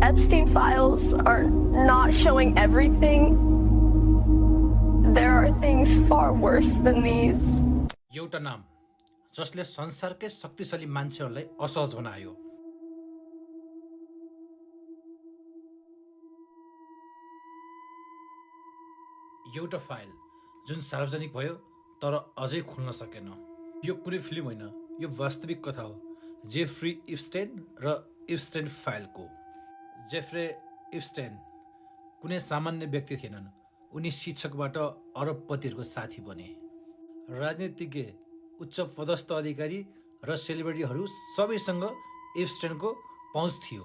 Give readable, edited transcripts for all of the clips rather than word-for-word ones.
Epstein files are not showing everything. There are things far worse than these. एउटा नाम जसले संसारकै शक्तिशाली मान्छेहरूलाई असहज बनायो। एउटा फाइल जुन सार्वजनिक भयो तर अझै खुल्न सकेन। यो कुनै फिल्म होइन, यो वास्तविक कथा हो जेफ्री इप्स्टेन र इप्स्टेन फाइलको। जेफ्रे इप्स्टेन कुनै सामान्य व्यक्ति थिएनन्। उनी शिक्षकबाट अरबपतिहरूको साथी बने। राजनीतिज्ञ, उच्च पदस्थ अधिकारी र सेलिब्रिटीहरू सबैसँग इप्स्टेनको पहुँच थियो।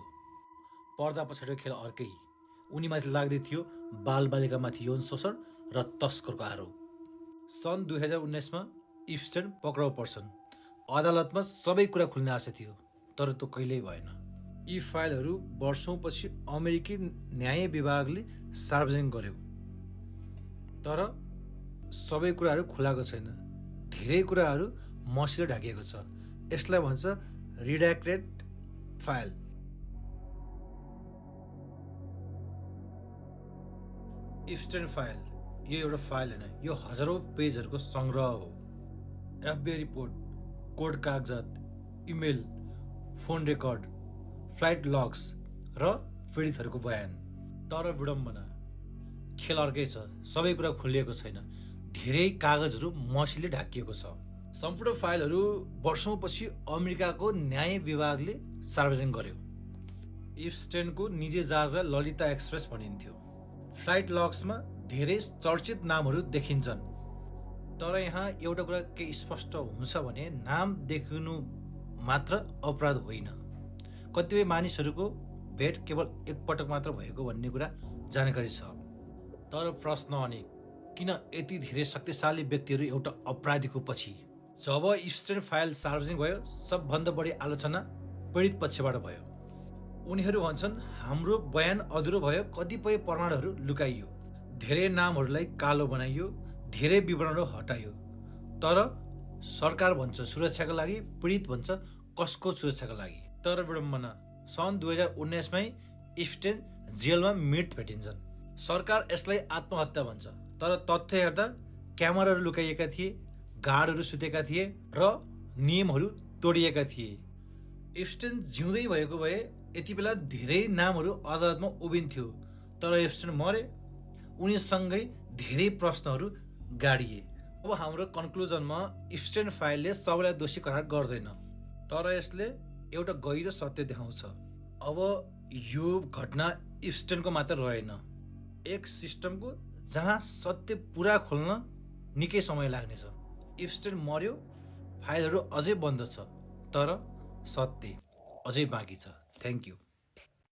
पर्दा पछाडिको खेल अर्कै। उनीमाथि लाग्दै थियो बालबालिकामाथि यौन शोषण र तस्करको आरोप। सन् 2019मा इप्स्टेन पक्राउ पर्छन्। अदालतमा सबै कुरा खुल्ने आशा थियो, तर त्यो कहिल्यै भएन। यी फाइलहरू वर्षौँपछि अमेरिकी न्याय विभागले सार्वजनिक गर्यो, तर सबै कुराहरू खुलाएको छैन। धेरै कुराहरू मसीले ढाकिएको छ। यसलाई भन्छ रिड्याक्टेड फाइल। इप्स्टेन फाइल यो एउटा फाइल होइन, यो हजारौँ पेजहरूको सङ्ग्रह हो। एफबिआई रिपोर्ट, कोर्ट कागजात, इमेल, फोन रेकर्ड, फ्लाइट लग्स र पीडितहरूको बयान। तर विडम्बना, खेल अर्कै छ। सबै कुरा खुलिएको छैन। धेरै कागजहरू मसीले ढाकिएको छ। सम्पूर्ण फाइलहरू वर्षौँपछि अमेरिकाको न्याय विभागले सार्वजनिक गर्यो। इप्स्टेनको निजी जहाजलाई ललिता एक्सप्रेस भनिन्थ्यो। फ्लाइट लग्समा धेरै चर्चित नामहरू देखिन्छन्, तर यहाँ एउटा कुरा के स्पष्ट हुन्छ भने नाम देखिनु मात्र अपराध होइन। कतिपय मानिसहरूको भेट केवल एकपटक मात्र भएको भन्ने कुरा जानकारी छ। तर प्रश्न अनेक, किन यति धेरै शक्तिशाली व्यक्तिहरू एउटा अपराधीको पछि? जब इप्स्टेन फाइल सार्वजनिक भयो, सबभन्दा बढी आलोचना पीडित पक्षबाट भयो। उनीहरू भन्छन् हाम्रो बयान अधुरो भयो, कतिपय प्रमाणहरू लुकाइयो, धेरै नामहरूलाई कालो बनाइयो, धेरै विवरणहरू हटाइयो। तर सरकार भन्छ सुरक्षाका लागि, पीडित भन्छ कसको सुरक्षाका लागि। तर विडम्बना, सन् 2019मै इप्स्टेन जेलमा मृत भेटिन्छन्। सरकार यसलाई आत्महत्या भन्छ, तर तथ्य हेर्दा क्यामेराहरू लुकाइएका थिए, गार्डहरू सुतेका थिए र नियमहरू तोडिएका थिए। इप्स्टेन जिउँदै भएको भए यति बेला धेरै नामहरू अदालतमा उभिन्थ्यो, तर इप्स्टेन मरे। उनीसँगै धेरै प्रश्नहरू गाडिए। अब हाम्रो कन्क्लुजनमा इप्स्टेन फाइलले सबैलाई दोषी करार गर्दैन, तर यसले एउटा गहिरो सत्य देखाउँछ। अब यो घटना इप्स्टेनको मात्र रहेन, एक सिस्टमको जहाँ सत्य पुरा खोल्न निकै समय लाग्नेछ। इप्स्टेन मर्यो, फाइलहरू अझै बन्द छ, तर सत्य अझै बाँकी छ। Thank you.